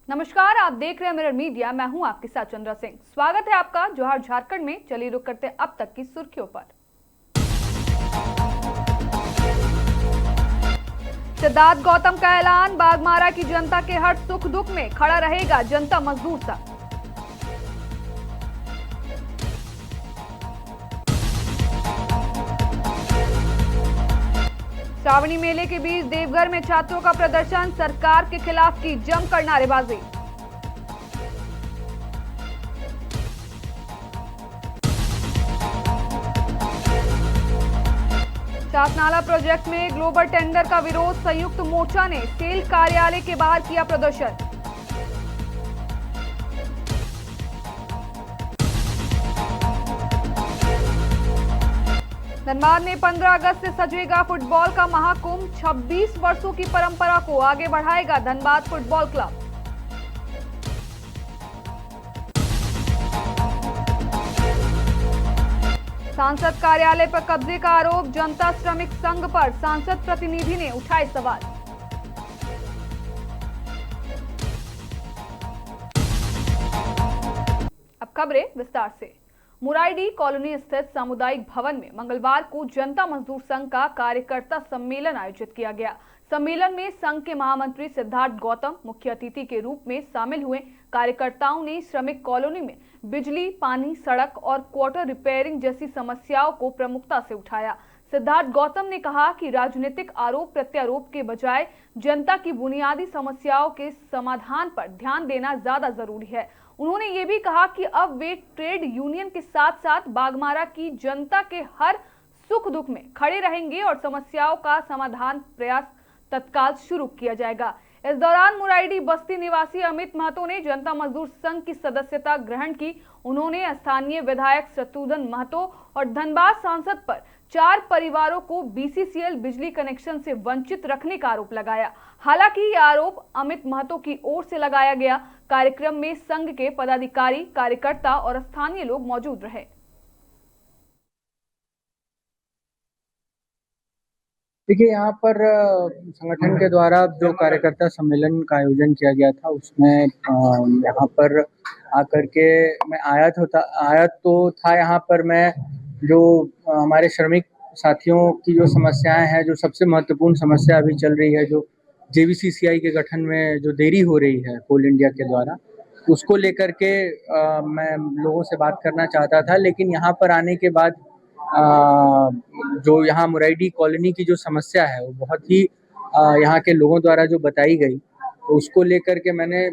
नमस्कार, आप देख रहे हैं मिरर मीडिया। मैं हूं आपके साथ चंद्रा सिंह। स्वागत है आपका जोहार झारखंड में। चलिए रुक करते हैं अब तक की सुर्खियों पर। सिद्धार्थ गौतम का ऐलान, बाघमारा की जनता के हर सुख दुख में खड़ा रहेगा जनता मजदूर संघ। श्रावणी मेले के बीच देवघर में छात्रों का प्रदर्शन, सरकार के खिलाफ की जमकर नारेबाजी। शासनाला प्रोजेक्ट में ग्लोबल टेंडर का विरोध, संयुक्त मोर्चा ने सेल कार्यालय के बाहर किया प्रदर्शन। धनबाद में 15 अगस्त से सजेगा फुटबॉल का महाकुंभ, 26 वर्षों की परंपरा को आगे बढ़ाएगा धनबाद फुटबॉल क्लब। सांसद कार्यालय पर कब्जे का आरोप, जनता श्रमिक संघ पर सांसद प्रतिनिधि ने उठाए सवाल। अब खबरें विस्तार से। मुराइडी कॉलोनी स्थित सामुदायिक भवन में मंगलवार को जनता मजदूर संघ का कार्यकर्ता सम्मेलन आयोजित किया गया। सम्मेलन में संघ के महामंत्री सिद्धार्थ गौतम मुख्य अतिथि के रूप में शामिल हुए। कार्यकर्ताओं ने श्रमिक कॉलोनी में बिजली, पानी, सड़क और क्वार्टर रिपेयरिंग जैसी समस्याओं को प्रमुखता से उठाया। सिद्धार्थ गौतम ने कहा कि राजनीतिक आरोप प्रत्यारोप के बजाय जनता की बुनियादी समस्याओं के समाधान पर ध्यान देना ज्यादा जरूरी है। उन्होंने ये भी कहा कि अब वे ट्रेड यूनियन के साथ साथ बाघमारा की जनता के हर सुख दुख में खड़े रहेंगे और समस्याओं का समाधान प्रयास तत्काल शुरू किया जाएगा। इस दौरान मुराइडी बस्ती निवासी अमित महतो ने जनता मजदूर संघ की सदस्यता ग्रहण की। उन्होंने स्थानीय विधायक शत्रुघ्न महतो और धनबाद सांसद पर 4 परिवारों को बीसीसीएल बिजली कनेक्शन से वंचित रखने का आरोप लगाया। हालांकि यह आरोप अमित महतो की ओर से लगाया गया। कार्यक्रम में संघ के पदाधिकारी, कार्यकर्ता और स्थानीय लोग मौजूद रहे। देखिए, यहाँ पर संगठन के द्वारा जो कार्यकर्ता सम्मेलन का आयोजन किया गया था उसमें यहाँ पर आकर के मैं आया तो था यहाँ पर मैं जो हमारे श्रमिक साथियों की जो समस्याएं हैं, जो सबसे महत्वपूर्ण समस्या अभी चल रही है, जो जेवीसीसीआई के गठन में जो देरी हो रही है कोल इंडिया के द्वारा, उसको लेकर के मैं लोगों से बात करना चाहता था। लेकिन यहाँ पर आने के बाद जो यहाँ मुराइडी कॉलोनी की जो समस्या है वो बहुत ही यहाँ के लोगों द्वारा जो बताई गई, तो उसको लेकर के मैंने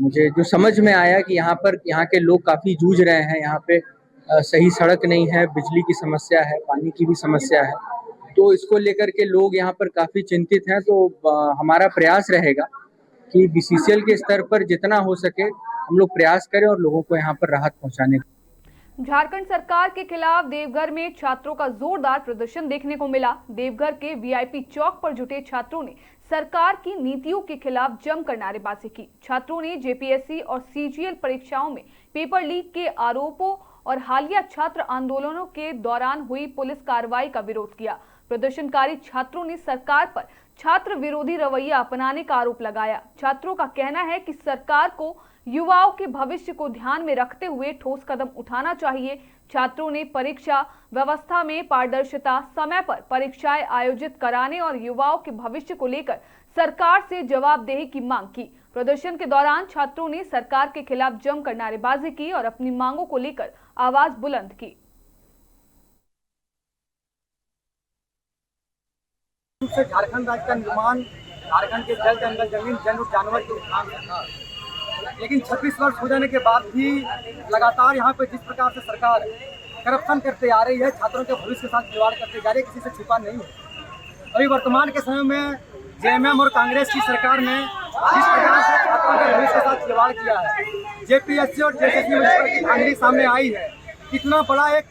मुझे जो समझ में आया कि यहाँ के लोग काफ़ी जूझ रहे हैं। यहाँ पे सही सड़क नहीं है, बिजली की समस्या है, पानी की भी समस्या है, तो इसको लेकर के लोग यहाँ पर काफ़ी चिंतित हैं। तो हमारा प्रयास रहेगा कि बीसीसीएल के स्तर पर जितना हो सके हम लोग प्रयास करें और लोगों को यहाँ पर राहत पहुँचाने का। झारखंड सरकार के खिलाफ देवघर में छात्रों का जोरदार प्रदर्शन देखने को मिला। देवघर के वीआईपी चौक पर जुटे छात्रों ने सरकार की नीतियों के खिलाफ जमकर नारेबाजी की। छात्रों ने जेपीएससी और सीजीएल परीक्षाओं में पेपर लीक के आरोपों और हालिया छात्र आंदोलनों के दौरान हुई पुलिस कार्रवाई का विरोध किया। प्रदर्शनकारी छात्रों ने सरकार पर छात्र विरोधी रवैया अपनाने का आरोप लगाया। छात्रों का कहना है कि सरकार को युवाओं के भविष्य को ध्यान में रखते हुए ठोस कदम उठाना चाहिए। छात्रों ने परीक्षा व्यवस्था में पारदर्शिता, समय पर परीक्षाएं आयोजित कराने और युवाओं के भविष्य को लेकर सरकार से जवाबदेही की मांग की। प्रदर्शन के दौरान छात्रों ने सरकार के खिलाफ जमकर नारेबाजी की और अपनी मांगों को लेकर आवाज बुलंद की। झारखंड राज्य का निर्माण झारखंड के जल, जंगल, जमीन, जन और जानवर के उत्थान से था। लेकिन 26 वर्ष हो जाने के बाद भी लगातार यहाँ पे जिस प्रकार से सरकार करप्शन करते आ रही है, छात्रों के भविष्य के साथ खिलवाड़ करते जा रही है, किसी से छिपा नहीं है। अभी वर्तमान के समय में जेएमएम और कांग्रेस की सरकार ने जिस प्रकार से छात्रों के भविष्य के साथ खिलवाड़ किया है, जेपीएससी और जेएसएससी की धांधली सामने आई है। इतना बड़ा एक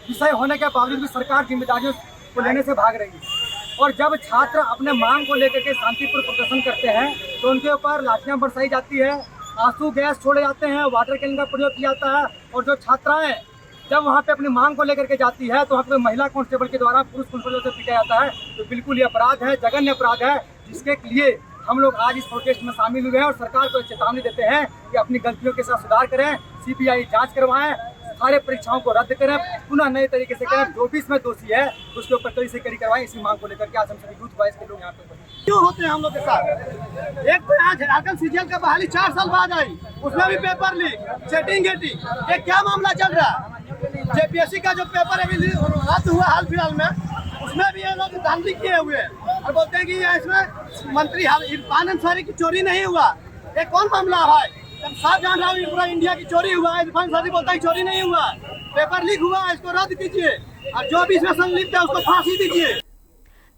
विषय होने के बावजूद भी सरकार जिम्मेदारियों को लेने से भाग रही है। और जब छात्र अपने मांग को लेकर के शांतिपूर्ण प्रदर्शन करते हैं तो उनके ऊपर लाठियां बरसाई जाती है, आंसू गैस छोड़े जाते हैं, वाटर कैनन का प्रयोग किया जाता है। और जो छात्राएं जब वहां पे अपनी मांग को लेकर के जाती है तो वहाँ पे महिला कांस्टेबल के द्वारा पुरुष कांस्टेबल से पीटा जाता है, तो बिल्कुल ये अपराध है, जघन्य अपराध है, जिसके लिए हम लोग आज इस प्रोटेस्ट में शामिल हुए हैं और सरकार को चेतावनी देते हैं कि अपनी गलतियों के साथ सुधार करें, सीबीआई जांच करवाएं, सारे परीक्षाओं को रद्द करें, पुनः नए तरीके से करें, जो भी इसमें दोषी है उसके ऊपर कड़ी से कड़ी करवाएं। इसी मांग को लेकर के आज हम सभी यूथ वाइस के लोग यहाँ पे क्यों होते हैं हम लोग के साथ। एक तो यहाँ झारखंड सीजीएल का बहाली 4 साल बाद आई, उसमें भी पेपर लीक, चैटिंग गेटिंग, ये क्या मामला चल रहा है। जेपीएससी का जो पेपर अभी रद्द हुआ हाल फिलहाल में, उसमें भी ये लोग धांधली किए हुए हैं और बोलते हैं कि इसमें मंत्री इरफान अंसारी की चोरी नहीं हुआ। ये कौन मामला है? जब साफ जान रहा हूँ पूरा इंडिया की चोरी हुआ है, इरफान अंसारी बोलता है चोरी नहीं हुआ, पेपर लीक हुआ है, इसको रद्द कीजिए और जो भी इसमें संलिप्त है उसको फांसी दीजिए।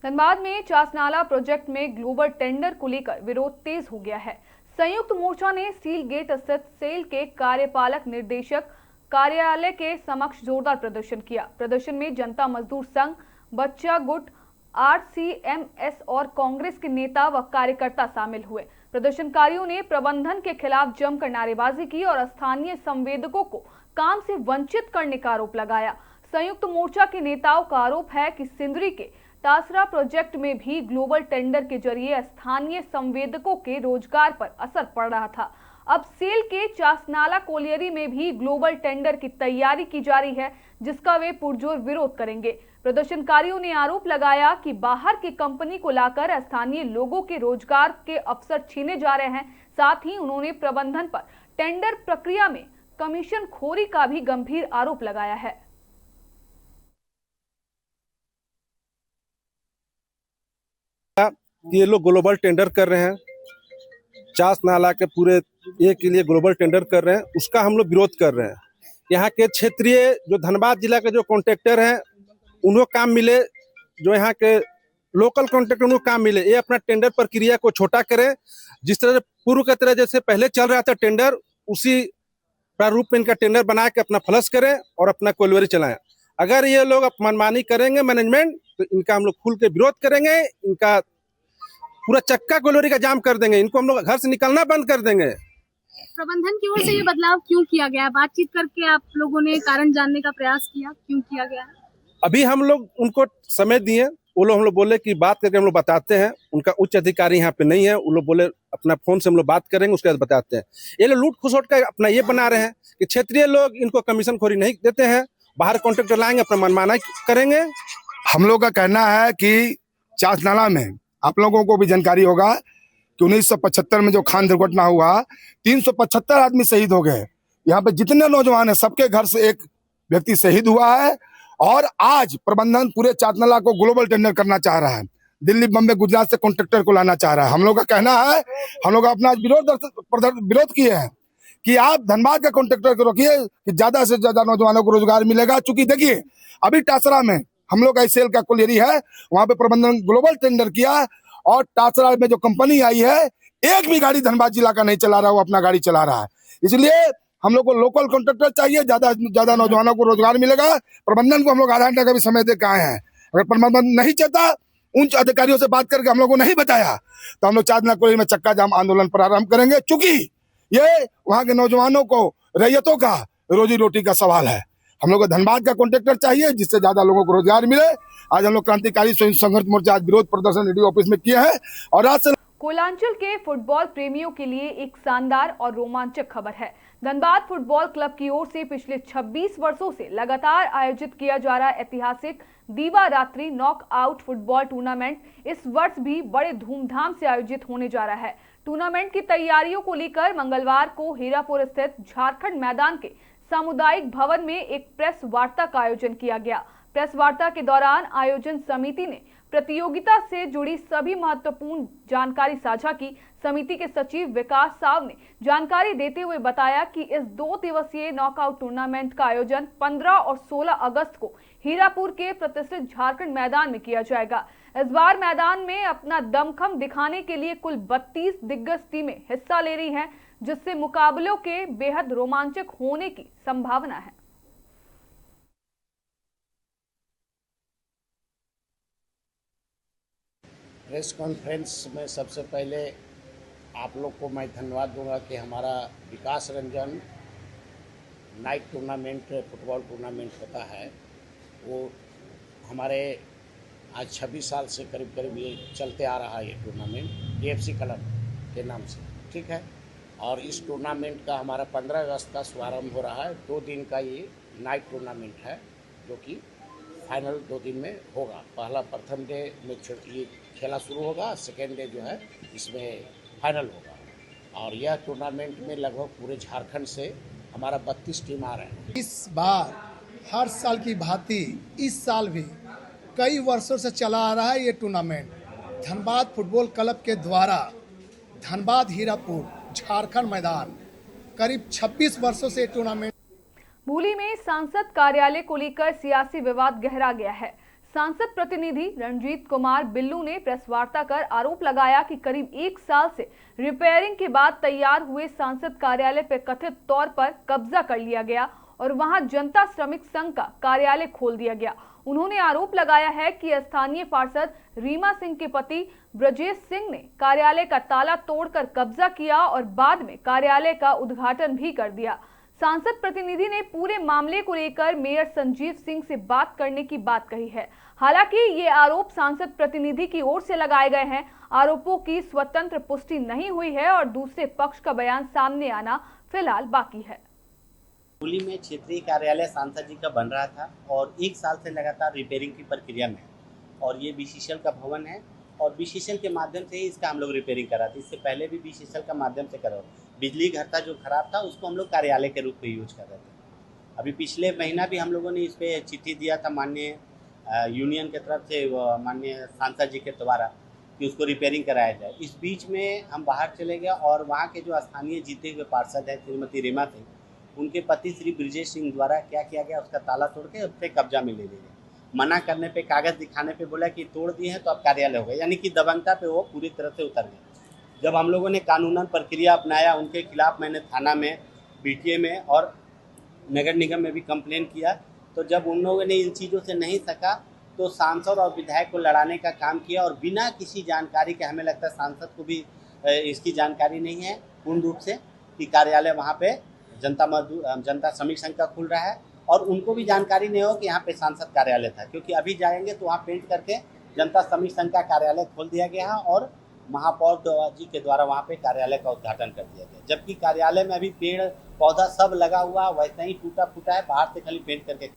धनबाद में चासनाला प्रोजेक्ट में ग्लोबल टेंडर को लेकर विरोध तेज हो गया है। संयुक्त मोर्चा ने स्टील गेट स्थित सेल के कार्यपालक निर्देशक कार्यालय के समक्ष जोरदार प्रदर्शन किया। प्रदर्शन में जनता मजदूर संघ, बच्चा गुट, आरसीएमएस और कांग्रेस के नेता व कार्यकर्ता शामिल हुए। प्रदर्शनकारियों ने प्रबंधन के खिलाफ जमकर नारेबाजी की और स्थानीय संवेदकों को काम से वंचित करने का आरोप लगाया। संयुक्त मोर्चा के नेताओं का आरोप है कि सिंदरी के टासरा प्रोजेक्ट में भी ग्लोबल टेंडर के जरिए स्थानीय संवेदकों के रोजगार पर असर पड़ रहा था। अब सेल के चासनाला कोलियरी में भी ग्लोबल टेंडर की तैयारी की जा रही है, जिसका वे पुरजोर विरोध करेंगे। प्रदर्शनकारियों ने आरोप लगाया कि बाहर की कंपनी को लाकर स्थानीय लोगों के रोजगार के अवसर छीने जा रहे हैं। साथ ही उन्होंने प्रबंधन पर टेंडर प्रक्रिया में कमीशन खोरी का भी गंभीर आरोप लगाया है। ये लोग ग्लोबल टेंडर कर रहे हैं, चास नाला के पूरे ये के लिए ग्लोबल टेंडर कर रहे हैं, उसका हम लोग विरोध कर रहे हैं। यहाँ के क्षेत्रीय जो धनबाद जिला के जो कॉन्ट्रैक्टर हैं उनको काम मिले, जो यहाँ के लोकल कॉन्ट्रैक्टर उनको काम मिले। ये अपना टेंडर प्रक्रिया को छोटा करें, जिस तरह पूर्व की तरह जैसे पहले चल रहा था टेंडर, उसी प्रारूप में इनका टेंडर बना के अपना फ्लश करें और अपना कोलवरी चलाएं। अगर ये लोग मनमानी करेंगे मैनेजमेंट, तो इनका हम लोग खुल के विरोध करेंगे, इनका पूरा चक्का कोलवरी का जाम कर देंगे, इनको हम लोग घर से निकलना बंद कर देंगे। प्रबंधन की ओर से ये बदलाव क्यों किया गया है? बातचीत करके आप लोगों ने कारण जानने का प्रयास किया, क्यों किया गया है? अभी हम लोग उनको समय दिए, वो लोग हम लोग बोले कि बात करके हम लोग बताते हैं। उनका उच्च अधिकारी यहाँ पे नहीं है, वो लोग बोले अपना फोन से हम लोग बात करेंगे, उसके बाद बताते हैं। ये लोग लूट खुसोट का अपना ये बना रहे हैं कि क्षेत्रीय लोग इनको कमीशन खोरी नहीं देते हैं, बाहर कॉन्ट्रैक्टर लाएंगे अपना मनमाना करेंगे। हम लोग का कहना है कि चासनाला में आप लोगों को भी जानकारी होगा कि 1975 में जो खान दुर्घटना हुआ, 375 आदमी शहीद हो गए। यहाँ पे जितने नौजवान हैं सबके घर से एक व्यक्ति शहीद हुआ है। और आज प्रबंधन पूरे चासनाला को ग्लोबल टेंडर करना चाह रहा है, दिल्ली, बम्बई, गुजरात से कॉन्ट्रैक्टर को लाना चाह रहा है। हम लोग का कहना है, हम लोग अपना विरोध किए हैं कि आप धनबाद के कॉन्ट्रैक्टर को रोकिए कि ज्यादा से ज्यादा नौजवानों को रोजगार मिलेगा। चूंकि देखिए अभी टासरा में हम लोग का सेल का कोलियरी है, वहां पे प्रबंधन ग्लोबल टेंडर किया और टासरा में जो कंपनी आई है एक भी गाड़ी धनबाद जिला का नहीं चला रहा, वो अपना गाड़ी चला रहा है। इसलिए हम लोग को लोकल कॉन्ट्रैक्टर चाहिए, ज्यादा नौजवानों को रोजगार मिलेगा। प्रबंधन को हम लोग आधा घंटे का भी समय दे के आए हैं। अगर प्रबंधन नहीं चाहता, उच्च अधिकारियों से बात करके हम लोग को नहीं बताया, तो हम लोग चासनाला कोलियरी में चक्का जाम आंदोलन प्रारंभ करेंगे। चूंकि ये वहाँ के नौजवानों को, रैयतों का रोजी रोटी का सवाल है। हम लोग को धनबाद का कॉन्ट्रैक्टर चाहिए जिससे ज्यादा लोगों को रोजगार मिले। आज हम लोग क्रांतिकारी स्वयं संघर्ष मोर्चा आज विरोध प्रदर्शन ईडी ऑफिस में किए हैं। और आज से कोयलांचल के फुटबॉल प्रेमियों के लिए एक शानदार और रोमांचक खबर है। धनबाद फुटबॉल क्लब की ओर से पिछले 26 वर्षों से लगातार आयोजित किया जा रहा ऐतिहासिक दीवा रात्रि नॉकआउट फुटबॉल टूर्नामेंट इस वर्ष भी बड़े धूमधाम से आयोजित होने जा रहा है। टूर्नामेंट की तैयारियों को लेकर मंगलवार को हीरापुर स्थित झारखंड मैदान के सामुदायिक भवन में एक प्रेस वार्ता का आयोजन किया गया। प्रेस वार्ता के दौरान आयोजन समिति ने प्रतियोगिता से जुड़ी सभी महत्वपूर्ण जानकारी साझा की। समिति के सचिव विकास साव ने जानकारी देते हुए बताया कि इस 2 दिवसीय नॉकआउट टूर्नामेंट का आयोजन 15 और 16 अगस्त को हीरापुर के प्रतिष्ठित झारखंड मैदान में किया जाएगा। इस बार मैदान में अपना दमखम दिखाने के लिए कुल 32 दिग्गज टीमें हिस्सा ले रही हैं, जिससे मुकाबलों के बेहद रोमांचक होने की संभावना है। प्रेस कॉन्फ्रेंस में सबसे पहले आप लोग को मैं धन्यवाद दूंगा कि हमारा Vikas Ranjan night tournament football tournament होता है, वो हमारे आज 26 साल से करीब ये चलते आ रहा है ये टूर्नामेंट। AFC क्लब के नाम से, ठीक है। और इस टूर्नामेंट का हमारा 15 अगस्त का शुभारंभ हो रहा है। 2 दिन का ये नाइट टूर्नामेंट है, जो कि फाइनल 2 दिन में होगा। प्रथम डे में ये खेला शुरू होगा, सेकेंड डे जो है इसमें फाइनल होगा। और यह टूर्नामेंट में लगभग पूरे झारखंड से हमारा 32 टीम आ रहे हैं। इस बार हर साल की भांति इस साल भी कई वर्षों से चला आ रहा है ये टूर्नामेंट। धनबाद फुटबॉल क्लब के द्वारा धनबाद हीरापुर झारखंड मैदान करीब 26 वर्षों से टूर्नामेंट। मूली में सांसद कार्यालय को लेकर सियासी विवाद गहरा गया है। सांसद प्रतिनिधि रणजीत कुमार बिल्लू ने प्रेस वार्ता कर आरोप लगाया कि करीब 1 साल से रिपेयरिंग के बाद तैयार हुए सांसद कार्यालय पर कथित तौर पर कब्जा कर लिया गया और वहां जनता श्रमिक संघ का कार्यालय खोल दिया गया। उन्होंने आरोप लगाया है कि स्थानीय पार्षद रीमा सिंह के पति ब्रजेश सिंह ने कार्यालय का ताला तोड़कर कब्जा किया और बाद में कार्यालय का उद्घाटन भी कर दिया। सांसद प्रतिनिधि ने पूरे मामले को लेकर मेयर संजीव सिंह से बात करने की बात कही है। हालांकि ये आरोप सांसद प्रतिनिधि की ओर से लगाए गए हैं। आरोपों की स्वतंत्र पुष्टि नहीं हुई है और दूसरे पक्ष का बयान सामने आना फिलहाल बाकी है। मूली में क्षेत्रीय कार्यालय सांसद जी का बन रहा था और 1 साल से लगातार रिपेयरिंग की प्रक्रिया में है और ये BCCL का भवन है और BCCL के माध्यम से ही इसका हम लोग रिपेयरिंग करा थे। इससे पहले भी BCCL का माध्यम से करा। बिजली घर था जो खराब था, उसको हम लोग कार्यालय के रूप में यूज कर रहे थे। अभी पिछले महीना भी हम लोगों ने इस पर चिट्ठी दिया था माननीय यूनियन के तरफ से, माननीय सांसद जी के द्वारा, कि उसको रिपेयरिंग कराया जाए। इस बीच में हम बाहर चले गए और वहाँ के जो स्थानीय जीते हुए पार्षद है श्रीमती रीमा सिंह, उनके पति श्री ब्रजेश सिंह द्वारा क्या किया गया, उसका ताला तोड़ के उस पर कब्जा में ले लिया गया। मना करने पे, कागज़ दिखाने पे बोला कि तोड़ दिए हैं तो अब कार्यालय हो गया, यानी कि दबंगता पे वो पूरी तरह से उतर गए। जब हम लोगों ने कानूनन प्रक्रिया अपनाया, उनके खिलाफ मैंने थाना में, BTA में और नगर निगम में भी कंप्लेन किया, तो जब उन लोगों ने इन चीज़ों से नहीं सका तो सांसद और विधायक को लड़ाने का काम किया और बिना किसी जानकारी के, हमें लगता है सांसद को भी इसकी जानकारी नहीं है पूर्ण रूप से कि कार्यालय वहाँ पे जनता श्रमिक संघ का खुल रहा है और उनको भी जानकारी नहीं हो कि यहाँ पे सांसद कार्यालय था, क्योंकि अभी जाएंगे तो वहाँ पेंट करके जनता श्रमिक संघ का कार्यालय खोल दिया गया है और महापौर जी के द्वारा वहाँ पे कार्यालय का उद्घाटन कर दिया गया, जबकि कार्यालय में अभी पेड़ पौधा सब लगा हुआ वैसे ही टूटा फूटा है, बाहर से खाली पेंट करके।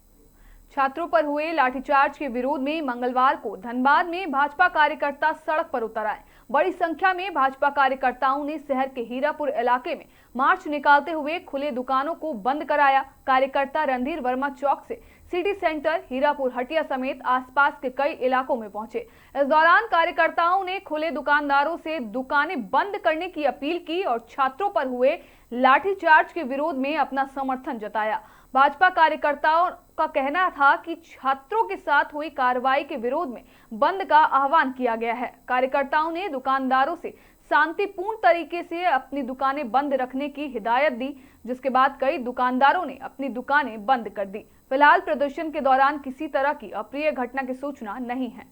छात्रों पर हुए लाठीचार्ज के विरोध में मंगलवार को धनबाद में भाजपा कार्यकर्ता सड़क पर उतर आए। बड़ी संख्या में भाजपा कार्यकर्ताओं ने शहर के हीरापुर इलाके में मार्च निकालते हुए खुले दुकानों को बंद कराया। कार्यकर्ता रणधीर वर्मा चौक से सिटी सेंटर, हीरापुर हटिया समेत आसपास के कई इलाकों में पहुंचे। इस दौरान कार्यकर्ताओं ने खुले दुकानदारों से दुकानें बंद करने की अपील की और छात्रों पर हुए लाठीचार्ज के विरोध में अपना समर्थन जताया। भाजपा कार्यकर्ताओं का कहना था कि छात्रों के साथ हुई कार्रवाई के विरोध में बंद का आह्वान किया गया है। कार्यकर्ताओं ने दुकानदारों से शांतिपूर्ण तरीके से अपनी दुकानें बंद रखने की हिदायत दी, जिसके बाद कई दुकानदारों ने अपनी दुकानें बंद कर दी। फिलहाल प्रदर्शन के दौरान किसी तरह की अप्रिय घटना की सूचना नहीं है।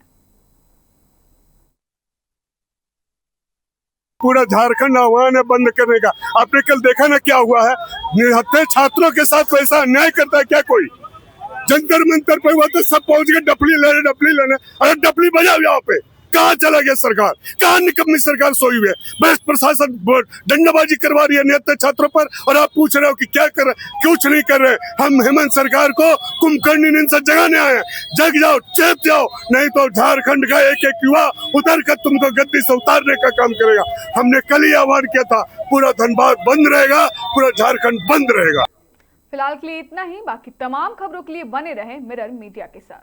पूरा झारखंड आह्वान है बंद करने का। आपने कल देखा ना क्या हुआ है, निहत्थे छात्रों के साथ वैसा अन्याय करता है क्या कोई? जंतर मंतर पे हुआ तो सब पहुंच गए डपली लेने। अरे डपली बजाओ यहाँ पे, कहाँ चला गया सरकार? कहाँ निकम्मी सरकार सोई हुई है? बस प्रशासन डंडाबाजी करवा रही है निहत्थे छात्रों पर और आप पूछ रहे हो कि क्या कर रहे, कुछ नहीं कर रहे। हम हेमंत सरकार को कुंभकर्णी नींद से जगाने आए हैं। जग जाओ, चेत जाओ, नहीं तो झारखंड का एक एक युवा उतर कर तुमको गद्दी से उतारने का काम करेगा। हमने कल ही आह्वान किया था, पूरा धनबाद बंद रहेगा, पूरा झारखंड बंद रहेगा। फिलहाल के लिए इतना ही। बाकी तमाम खबरों के लिए बने रहे मिरर मीडिया के साथ।